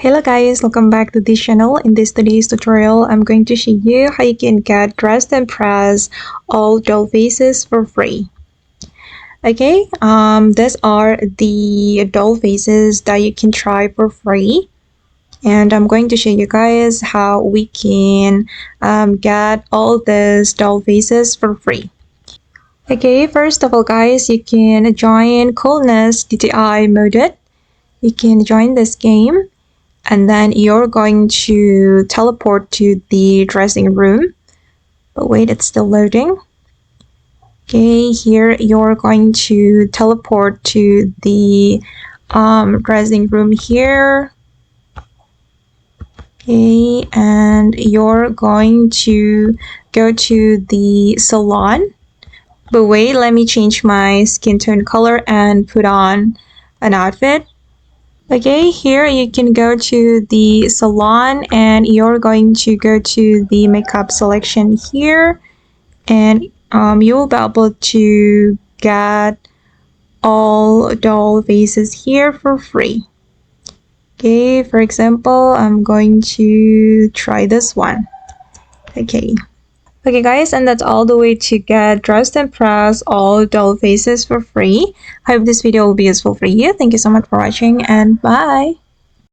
Hello guys, welcome back to this channel. In today's tutorial, I'm going to show you how you can get dressed and press all doll faces for free. Okay, these are the doll faces that you can try for free. And I'm going to show you guys how we can get all these doll faces for free. Okay, first of all guys, you can join Coolness DTI Moded. You can join this game. And then you're going to teleport to the dressing room. But wait, it's still loading. Okay, here you're going to teleport to the dressing room here. Okay, and you're going to go to the salon. But wait, let me change my skin tone color and put on an outfit. Okay, here you can go to the salon and you're going to go to the makeup selection here, and you'll be able to get all doll faces here for free. Okay, for example, I'm going to try this one. Okay guys, and that's all the way to get dressed and press all doll faces for free. I hope this video will be useful for you. Thank you so much for watching and bye!